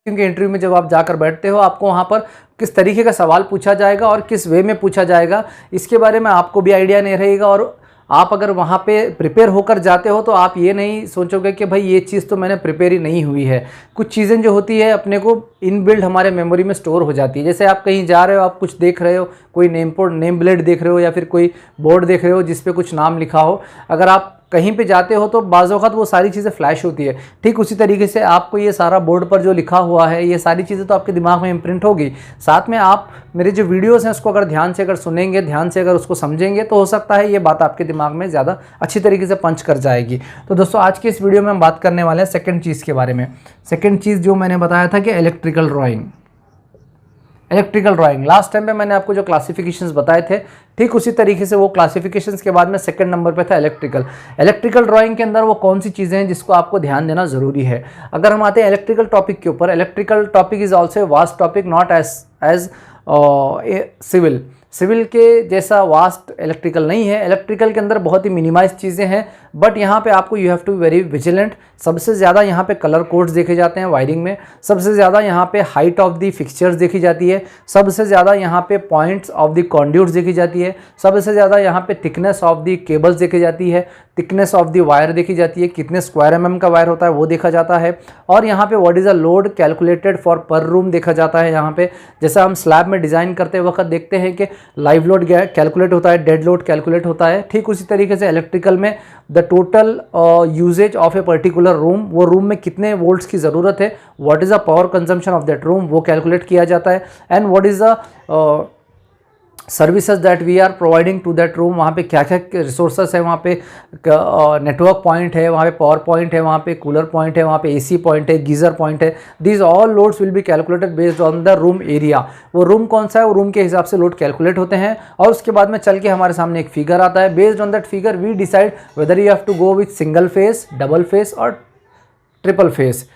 क्योंकि इंटरव्यू में जब आप जाकर बैठते हो आपको वहाँ पर किस तरीके का सवाल पूछा जाएगा और किस वे में पूछा जाएगा इसके बारे में आपको भी आइडिया नहीं रहेगा। और आप अगर वहाँ पे प्रिपेयर होकर जाते हो तो आप ये नहीं सोचोगे कि भाई ये चीज़ तो मैंने प्रिपेयर ही नहीं हुई है। कुछ चीज़ें जो होती है अपने को इनबिल्ड हमारे मेमोरी में स्टोर हो जाती है। जैसे आप कहीं जा रहे हो, आप कुछ देख रहे हो, कोई नेम प्लेट देख रहे हो या फिर कोई बोर्ड देख रहे हो जिस पे कुछ नाम लिखा हो, अगर आप कहीं पे जाते हो तो बाज़ वक़्त वो सारी चीज़ें फ्लैश होती है। ठीक उसी तरीके से आपको ये सारा बोर्ड पर जो लिखा हुआ है ये सारी चीज़ें तो आपके दिमाग में इम्प्रिंट होगी। साथ में आप मेरे जो वीडियोस हैं उसको अगर ध्यान से अगर सुनेंगे, ध्यान से अगर उसको समझेंगे तो हो सकता है ये बात आपके दिमाग में ज़्यादा अच्छी तरीके से पंच कर जाएगी। तो दोस्तों आज की इस वीडियो में हम बात करने वाले हैं सेकेंड चीज़ के बारे में। सेकेंड चीज़ जो मैंने बताया था कि इलेक्ट्रिकल ड्राइंग। लास्ट टाइम पे मैंने आपको जो क्लासिफिकेशंस बताए थे ठीक उसी तरीके से वो क्लासिफिकेशंस के बाद में सेकंड नंबर पे था इलेक्ट्रिकल ड्राइंग के अंदर वो कौन सी चीज़ें हैं जिसको आपको ध्यान देना ज़रूरी है। अगर हम आते हैं इलेक्ट्रिकल टॉपिक के ऊपर, electrical topic is also a vast topic, not as civil के जैसा वास्ट इलेक्ट्रिकल नहीं है। इलेक्ट्रिकल के अंदर बहुत ही मिनिमाइज चीज़ें हैं, बट यहाँ पे आपको you have to very vigilant. सबसे ज़्यादा यहाँ पे कलर कोड्स देखे जाते हैं वायरिंग में, सबसे ज़्यादा यहाँ पे हाइट ऑफ द फिक्सचर्स देखी जाती है, सबसे ज़्यादा यहाँ पे पॉइंट्स ऑफ द कॉन्ड्यूट्स देखी जाती है, सबसे ज़्यादा यहाँ पे थिकनेस ऑफ द केबल्स देखी जाती है, थिकनेस ऑफ द वायर देखी जाती है, कितने स्क्वायर mm का वायर होता है वो देखा जाता है, और यहाँ पे what is a load calculated for पर रूम देखा जाता है। यहाँ पे जैसा हम स्लैब में डिज़ाइन करते वक्त देखते हैं कि लाइव लोड कैलकुलेट होता है, डेड लोड कैलकुलेट होता है, ठीक उसी तरीके से इलेक्ट्रिकल में the total usages of a particular room, वो रूम में कितने वोल्ट्स की ज़रूरत है, what is the power consumption of that room, वो कैलकुलेट किया जाता है, and what is the services that we are providing to that room. वहाँ पे क्या क्या रिसोर्सेस है, वहाँ पे नेटवर्क पॉइंट है, वहाँ पे पावर पॉइंट है, वहाँ पे कूलर पॉइंट है, वहाँ पे एसी पॉइंट है, गीज़र पॉइंट है। These all loads will be calculated based on the room area. वो रूम कौन सा है वो रूम के हिसाब से लोड कैलकुलेट होते हैं, और उसके बाद में चल के हमारे सामने एक फिगर आता है। Based on that figure we decide whether you have to go with single phase, double phase और ट्रिपल फेस,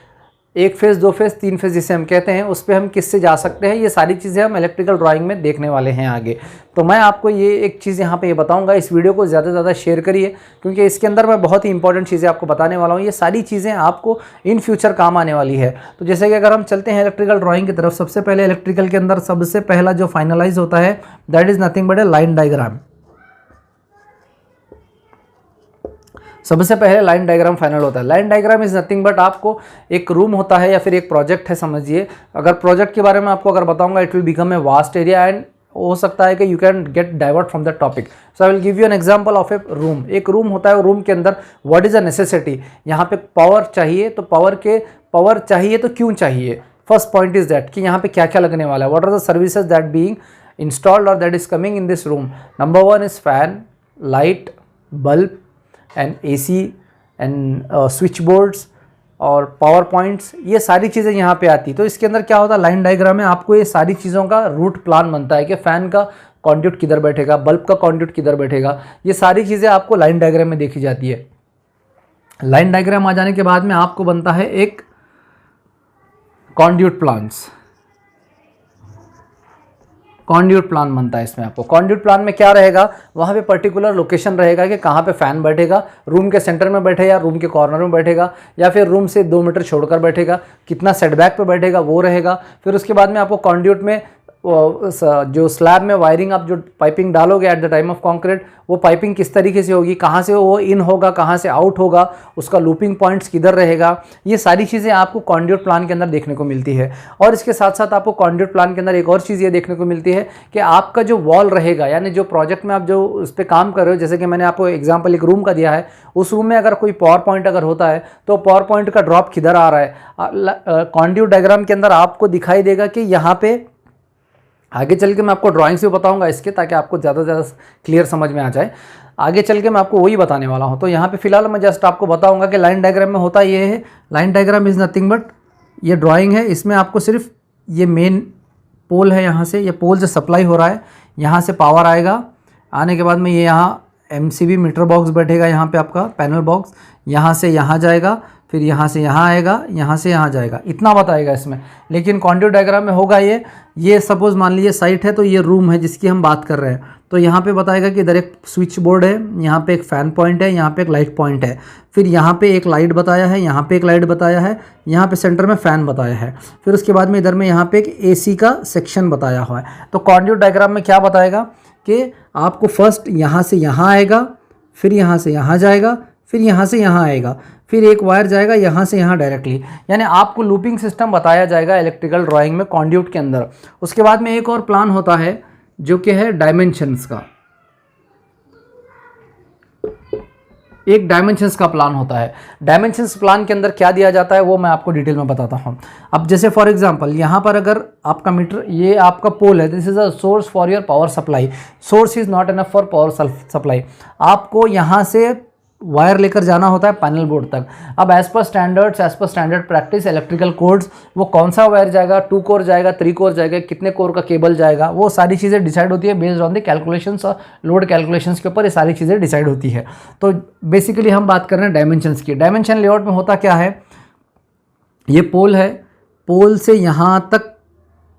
एक फेस, दो फेस, तीन फेस जिसे हम कहते हैं, उस पर हम किससे जा सकते हैं। ये सारी चीज़ें हम इलेक्ट्रिकल ड्राइंग में देखने वाले हैं आगे। तो मैं आपको ये एक चीज़ यहाँ पे ये बताऊँगा, इस वीडियो को ज़्यादा से ज़्यादा शेयर करिए क्योंकि इसके अंदर मैं बहुत ही इंपॉर्टेंट चीज़ें आपको बताने वाला हूँ। ये सारी चीज़ें आपको इन फ्यूचर काम आने वाली है। तो जैसे कि अगर हम चलते हैं इलेक्ट्रिकल ड्राइंग की तरफ, सबसे पहले इलेक्ट्रिकल के अंदर सबसे पहला जो फाइनलाइज होता है that is nothing but A line diagram. सबसे पहले लाइन डायग्राम फाइनल होता है। Line diagram is nothing but आपको एक रूम होता है या फिर एक प्रोजेक्ट है समझिए। अगर प्रोजेक्ट के बारे में आपको अगर बताऊंगा it will become a vast area and हो सकता है कि you can get divert from the topic. So I will give you an example of A room. एक रूम होता है, रूम के अंदर व्हाट इज़ अ नेसेसिटी। यहाँ पे पावर चाहिए, तो पावर चाहिए तो क्यों चाहिए। फर्स्ट पॉइंट इज दैट कि यहाँ पे क्या क्या लगने वाला है, what are the services that being installed और that is coming in this room. Number one is fan, light, bulb and AC and switch boards और पावर पॉइंट्स, ये सारी चीज़ें यहाँ पे आती। तो इसके अंदर क्या होता है, लाइन डायग्राम में आपको ये सारी चीज़ों का रूट प्लान बनता है कि फ़ैन का कॉन्ड्यूट किधर बैठेगा, बल्ब का कॉन्ड्यूट किधर बैठेगा, ये सारी चीज़ें आपको लाइन डायग्राम में देखी जाती है। लाइन डायग्राम आ जाने के बाद में आपको बनता है एक कॉन्ड्यूट प्लान बनता है। इसमें आपको कॉन्ड्यूट प्लान में क्या रहेगा, वहाँ पे पर्टिकुलर लोकेशन रहेगा कि कहाँ पे फ़ैन बैठेगा, रूम के सेंटर में बैठेगा, रूम के कॉर्नर में बैठेगा, या फिर रूम से 2 मीटर छोड़कर बैठेगा, कितना सेटबैक पे बैठेगा वो रहेगा। फिर उसके बाद में आपको कॉन्ड्यूट में जो स्लैब में वायरिंग आप जो पाइपिंग डालोगे at the time of concrete, वो पाइपिंग किस तरीके से होगी, कहाँ से वो इन होगा, कहाँ से आउट होगा, उसका लूपिंग पॉइंट्स किधर रहेगा, ये सारी चीज़ें आपको कॉन्ड्यूट प्लान के अंदर देखने को मिलती है। और इसके साथ साथ आपको कॉन्ड्यूट प्लान के अंदर एक और चीज़ ये देखने को मिलती है कि आपका जो वॉल रहेगा, यानी जो प्रोजेक्ट में आप जो उस पर काम कर रहे हो, जैसे कि मैंने आपको एग्जाम्पल एक रूम का दिया है, उस रूम में अगर कोई पावर पॉइंट अगर होता है तो पावर पॉइंट का ड्रॉप किधर आ रहा है। कॉन्ड्यूट डायग्राम के अंदर आपको दिखाई देगा कि यहाँ पे आगे चल के मैं आपको ड्राइंग से बताऊंगा इसके, ताकि आपको ज़्यादा से ज़्यादा क्लियर समझ में आ जाए। आगे चल के मैं आपको वही बताने वाला हूँ। तो यहाँ पे फिलहाल मैं जस्ट आपको बताऊंगा कि लाइन डायग्राम में होता ये है। Line diagram is nothing but ये ड्राइंग है, इसमें आपको सिर्फ ये मेन पोल है, यहाँ से ये पोल से सप्लाई हो रहा है, यहाँ से पावर आएगा, आने के बाद में ये यहाँ MCB मीटर बॉक्स बैठेगा, यहाँ पे आपका पैनल बॉक्स, यहाँ से यहाँ जाएगा, फिर यहाँ से यहाँ आएगा, यहाँ से यहाँ जाएगा, इतना बताएगा इसमें। लेकिन कॉन्ड्यूट डायग्राम में होगा ये सपोज मान लीजिए साइट है, तो ये रूम है जिसकी हम बात कर रहे हैं, तो यहाँ पे बताएगा कि इधर एक स्विच बोर्ड है, यहाँ पे एक फ़ैन पॉइंट है, यहाँ पे एक लाइट पॉइंट है, फिर यहाँ पे एक लाइट बताया है, यहाँ पे एक लाइट बताया है, यहाँ पे सेंटर में फ़ैन बताया है, फिर उसके बाद में इधर में यहाँ पे एक एसी का सेक्शन बताया हुआ है। तो कॉन्ड्यूट डायग्राम में क्या बताएगा कि आपको फर्स्ट यहाँ से यहाँ आएगा, फिर यहाँ से यहाँ जाएगा, फिर यहाँ से यहाँ आएगा, फिर एक वायर जाएगा यहाँ से यहाँ डायरेक्टली, यानी आपको लूपिंग सिस्टम बताया जाएगा इलेक्ट्रिकल ड्राइंग में कॉन्ड्यूट के अंदर। उसके बाद में एक और प्लान होता है जो कि है डायमेंशंस का, एक डायमेंशंस का प्लान होता है। डायमेंशंस प्लान के अंदर क्या दिया जाता है वो मैं आपको डिटेल में बताता हूँ। अब जैसे फॉर एग्जांपल यहाँ पर अगर आपका मीटर, ये आपका पोल है, this is a source for your power supply, source is not enough for power supply, आपको यहाँ से वायर लेकर जाना होता है पैनल बोर्ड तक। अब as per standard practice electrical codes, वो कौन सा वायर जाएगा, 2 कोर जाएगा, 3 कोर जाएगा, कितने कोर का केबल जाएगा, वो सारी चीज़ें डिसाइड होती है बेस्ड ऑन द कैलकुलेशंस और लोड कैलकुलेशंस के ऊपर ये सारी चीज़ें डिसाइड होती है। तो बेसिकली हम बात कर रहे हैं डायमेंशंस की। डायमेंशन लेआउट में होता क्या है, ये पोल है, पोल से यहाँ तक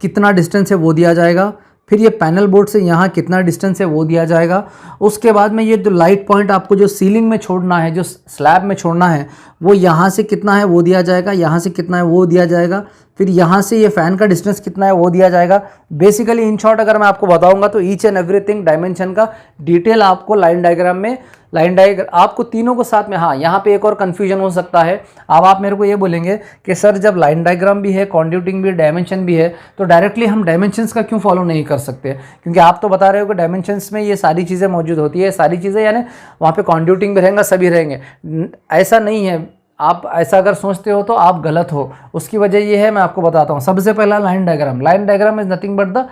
कितना डिस्टेंस है वो दिया जाएगा, फिर ये पैनल बोर्ड से यहाँ कितना डिस्टेंस है वो दिया जाएगा। उसके बाद में ये जो लाइट पॉइंट आपको जो सीलिंग में छोड़ना है, जो स्लैब में छोड़ना है, वो यहाँ से कितना है वो दिया जाएगा, यहाँ से कितना है वो दिया जाएगा, फिर यहाँ से ये फ़ैन का डिस्टेंस कितना है वो दिया जाएगा। बेसिकली इन शॉर्ट अगर मैं आपको बताऊंगा तो ईच एंड एवरीथिंग डायमेंशन का डिटेल आपको लाइन डायग्राम में, आपको तीनों को साथ में। हाँ, यहाँ पे एक और कन्फ्यूजन हो सकता है। अब आप मेरे को ये बोलेंगे कि सर जब लाइन डायग्राम भी है, कॉन्ड्यूटिंग भी, डायमेंशन भी है, तो डायरेक्टली हम डायमेंशंस का क्यों फॉलो नहीं कर सकते? क्योंकि आप तो बता रहे हो कि डायमेंशंस में ये सारी चीज़ें मौजूद होती है, सारी चीज़ें, यानी वहाँ पे कॉन्ड्यूटिंग भी रहेगा, सभी रहेंगे। ऐसा नहीं है, आप ऐसा अगर सोचते हो तो आप गलत हो। उसकी वजह ये है, मैं आपको बताता हूँ। सबसे पहला line diagram is nothing but the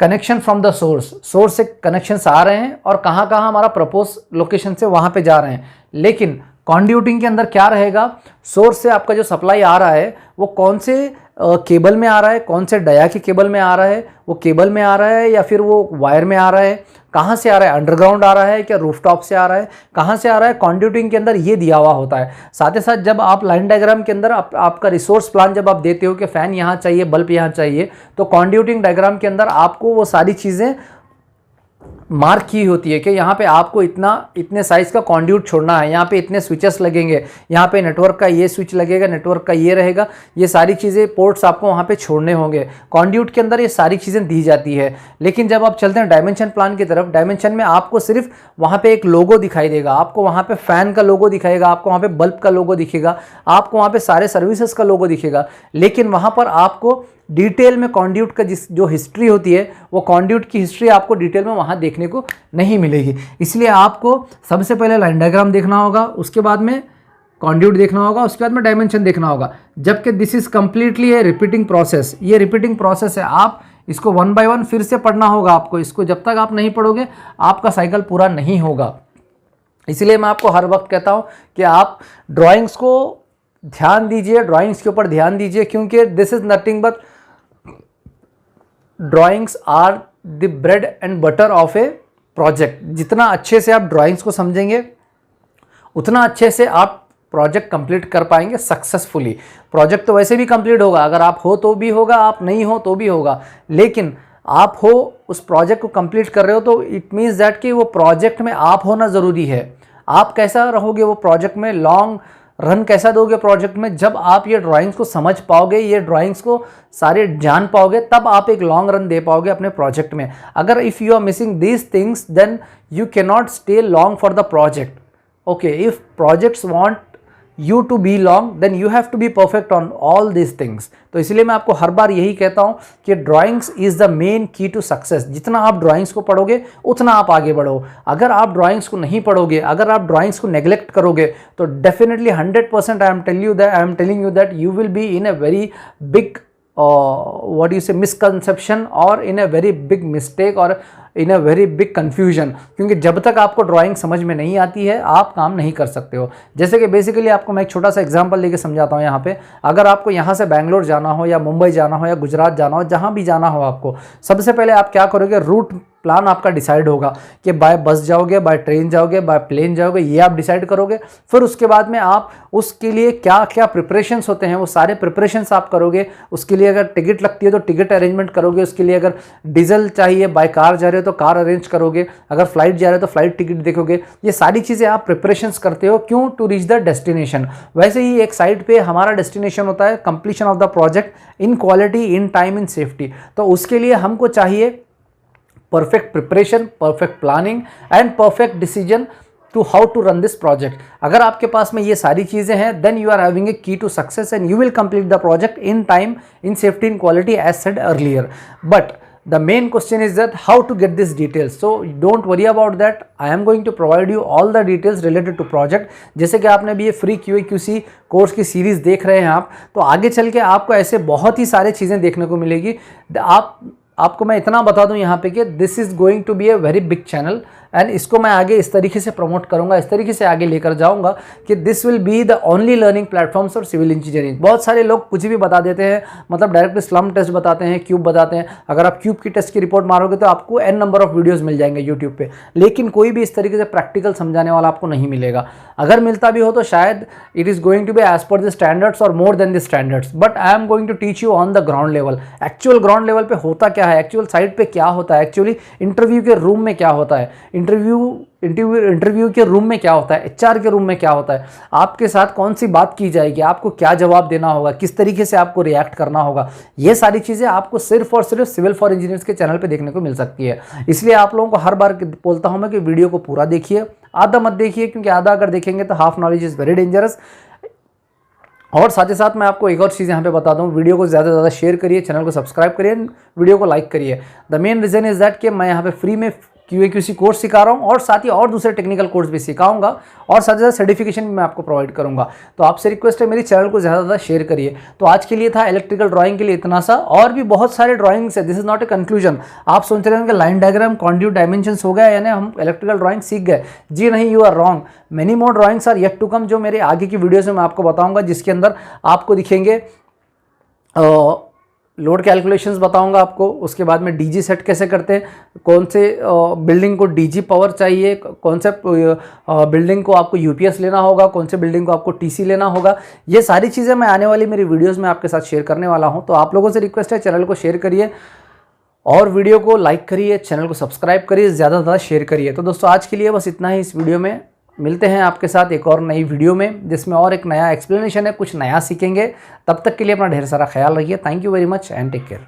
connection from the source से कनेक्शंस आ रहे हैं और कहाँ कहाँ हमारा प्रपोज लोकेशन से वहाँ पे जा रहे हैं। लेकिन कॉन्ड्यूटिंग के अंदर क्या रहेगा, सोर्स से आपका जो सप्लाई आ रहा है वो कौन से केबल में आ रहा है, कौन से डाया के केबल में आ रहा है, वो केबल में आ रहा है या फिर वो वायर में आ रहा है, कहाँ से आ रहा है, अंडरग्राउंड आ रहा है क्या रूफटॉप से आ रहा है, कहाँ से आ रहा है, कॉन्ड्यूटिंग के अंदर ये दिया हुआ होता है। साथ ही साथ जब आप लाइन डायग्राम के अंदर आपका रिसोर्स प्लान जब आप देते हो कि फ़ैन यहाँ चाहिए, बल्ब यहाँ चाहिए, तो कॉन्ड्यूटिंग डायग्राम के अंदर आपको वो सारी चीज़ें मार्क की होती है कि यहाँ पे आपको इतने साइज़ का कॉन्ड्यूट छोड़ना है, यहाँ पे इतने स्विचेस लगेंगे, यहाँ पे नेटवर्क का ये स्विच लगेगा, नेटवर्क का ये रहेगा, ये सारी चीज़ें पोर्ट्स आपको वहाँ पे छोड़ने होंगे। कॉन्ड्यूट के अंदर ये सारी चीज़ें दी जाती है। लेकिन जब आप चलते हैं डायमेंशन प्लान की तरफ, डायमेंशन में आपको सिर्फ वहाँ पे एक लोगो दिखाई देगा, आपको वहाँ पे फ़ैन का लोगो दिखाएगा, आपको वहाँ पे बल्ब का लोगो दिखेगा, आपको वहाँ पे सारे सर्विसेज का लोगो दिखेगा। लेकिन वहाँ पर आपको डिटेल में कॉन्ड्यूट का जो हिस्ट्री होती है, वो कॉन्ड्यूट की हिस्ट्री आपको डिटेल में वहाँ देखने को नहीं मिलेगी। इसलिए आपको सबसे पहले लाइन डायग्राम देखना होगा, उसके बाद में कॉन्ड्यूट देखना होगा, उसके बाद में डायमेंशन देखना होगा। जबकि this is completely A repeating process, ये रिपीटिंग प्रोसेस है। आप इसको 1 बाय 1 फिर से पढ़ना होगा आपको। इसको जब तक आप नहीं पढ़ोगे आपका साइकिल पूरा नहीं होगा। इसलिए मैं आपको हर वक्त कहता हूँ कि आप ड्राइंग्स को ध्यान दीजिए, ड्राइंग्स के ऊपर ध्यान दीजिए, क्योंकि this is nothing but drawings are the bread and butter of a project. जितना अच्छे से आप ड्राइंग्स को समझेंगे उतना अच्छे से आप प्रोजेक्ट कंप्लीट कर पाएंगे सक्सेसफुली। प्रोजेक्ट तो वैसे भी कंप्लीट होगा, अगर आप हो तो भी होगा, आप नहीं हो तो भी होगा, लेकिन आप हो उस प्रोजेक्ट को कंप्लीट कर रहे हो तो इट मीन्स दैट कि वो प्रोजेक्ट में आप होना ज़रूरी है। आप कैसा रहोगे वो प्रोजेक्ट में, लॉन्ग रन कैसा दोगे प्रोजेक्ट में, जब आप ये ड्राइंग्स को समझ पाओगे, ये ड्राइंग्स को सारे जान पाओगे, तब आप एक लॉन्ग रन दे पाओगे अपने प्रोजेक्ट में। अगर if you are missing these things then you can not stay long for the project. Okay, if projects want you to be long then you have to be perfect on all these things। तो इसलिए मैं आपको हर बार यही कहता हूँ कि drawings is the main की to success. जितना आप ड्राइंग्स को पढ़ोगे उतना आप आगे बढ़ो। अगर आप ड्राइंग्स को नहीं पढ़ोगे, अगर आप ड्राइंग्स को नेग्लेक्ट करोगे तो definitely 100% I am telling you that you will be in a very big what you say misconception और in a very big mistake और in a very big confusion। क्योंकि जब तक आपको ड्राइंग समझ में नहीं आती है आप काम नहीं कर सकते हो। जैसे कि बेसिकली आपको मैं एक छोटा सा एग्जांपल लेके समझाता हूँ। यहाँ पे अगर आपको यहाँ से बैंगलोर जाना हो या मुंबई जाना हो या गुजरात जाना हो, जहाँ भी जाना हो आपको, सबसे पहले आप क्या करोगे, रूट प्लान आपका डिसाइड होगा कि बाय बस जाओगे, बाय ट्रेन जाओगे, बाय प्लेन जाओगे, ये आप डिसाइड करोगे। फिर उसके बाद में आप उसके लिए क्या क्या प्रिपरेशंस होते हैं वो सारे प्रिपरेशंस आप करोगे। उसके लिए अगर टिकट लगती है तो टिकट अरेंजमेंट करोगे, उसके लिए अगर डीजल चाहिए बाय कार जा रहे हो तो कार अरेंज करोगे, अगर फ्लाइट जा रहे हो तो फ्लाइट टिकट देखोगे। ये सारी चीज़ें आप प्रिपरेशंस करते हो, क्यों? To reach the destination. वैसे ही एक साइड पे हमारा डेस्टिनेशन होता है completion of the project in quality, in time, in safety. तो उसके लिए हमको चाहिए perfect preparation, perfect planning and perfect decision to how to run this project. अगर आपके पास में ये सारी चीज़ें हैं then you are having a key to success and you will complete the project in time, in safety, in quality as said earlier. But the main question is that how to get these details. So don't worry about that, I am going to provide you all the details related to project. जैसे कि आपने भी ये free QA/QC course की series देख रहे हैं आप, तो आगे चल के आपको ऐसे बहुत ही सारे चीज़ें देखने को मिलेगी। आपको मैं इतना बता दूं यहाँ पे कि this is going to be a very big channel and इसको मैं आगे इस तरीके से प्रमोट करूँगा, इस तरीके से आगे लेकर जाऊँगा कि this will be the only learning platforms for civil engineering. बहुत सारे लोग कुछ भी बता देते हैं, मतलब डायरेक्ट स्लम टेस्ट बताते हैं, क्यूब बताते हैं। अगर आप क्यूब की टेस्ट की रिपोर्ट मारोगे तो आपको n नंबर ऑफ वीडियोज़ मिल जाएंगे यूट्यूब पे, लेकिन कोई भी इस तरीके से प्रैक्टिकल समझाने वाला आपको नहीं मिलेगा। अगर मिलता भी हो तो शायद it is going to be as per the standards और more than the standards, but I am going to teach you on the ground level. Actual ground level पे होता क्या है, एक्चुअल साइट पे क्या होता है, एक्चुअली इंटरव्यू के रूम में क्या होता है, इंटरव्यू के रूम में क्या होता है, HR के रूम में क्या होता है, आपके साथ कौन सी बात की जाएगी, आपको क्या जवाब देना होगा, किस तरीके से आपको रिएक्ट करना होगा। ये सारी चीज़ें आपको सिर्फ और सिर्फ सिविल फॉर इंजीनियर्स के चैनल पे देखने को मिल सकती है। इसलिए आप लोगों को हर बार बोलता हूं मैं कि वीडियो को पूरा देखिए, आधा मत देखिए, क्योंकि आधा अगर देखेंगे तो half knowledge is very dangerous. और साथ ही साथ मैं आपको एक और चीज़ यहाँ पे बता दूँ, वीडियो को ज़्यादा से ज़्यादा शेयर करिए, चैनल को सब्सक्राइब करिए, वीडियो को लाइक करिए। The main reason is that कि मैं यहाँ पे फ्री में QA/QC कोर्स सिखा रहा हूँ और साथ ही और दूसरे टेक्निकल कोर्स भी सिखाऊंगा और साथ ही साथ सर्टिफिकेशन भी मैं आपको प्रोवाइड करूँगा। तो आपसे रिक्वेस्ट है मेरी चैनल को ज़्यादा से ज़्यादा शेयर करिए। तो आज के लिए था इलेक्ट्रिकल ड्राइंग के लिए इतना सा, और भी बहुत सारे ड्राइंग्स है, this is not a conclusion. आप सोच रहे हैं कि लाइन डायग्राम, कॉन्ड्यूट, डायमेंशंस हो गया यानी हम इलेक्ट्रिकल ड्राइंग सीख गए। जी नहीं, you are wrong, many more drawings are yet to come, जो मेरे आगे की वीडियोज़ में मैं आपको बताऊँगा, जिसके अंदर आपको दिखेंगे लोड कैलकुलेशंस बताऊंगा आपको, उसके बाद में DG सेट कैसे करते हैं, कौन से बिल्डिंग को DG पावर चाहिए, कौन से बिल्डिंग को आपको UPS लेना होगा, कौन से बिल्डिंग को आपको TC लेना होगा। ये सारी चीज़ें मैं आने वाली मेरी वीडियोस में आपके साथ शेयर करने वाला हूं। तो आप लोगों से रिक्वेस्ट है चैनल को शेयर करिए और वीडियो को लाइक करिए, चैनल को सब्सक्राइब करिए, ज़्यादा से ज़्यादा शेयर करिए। तो दोस्तों आज के लिए बस इतना ही इस वीडियो में। मिलते हैं आपके साथ एक और नई वीडियो में जिसमें और एक नया एक्सप्लेनेशन है, कुछ नया सीखेंगे। तब तक के लिए अपना ढेर सारा ख्याल रखिए। Thank you very much and take care.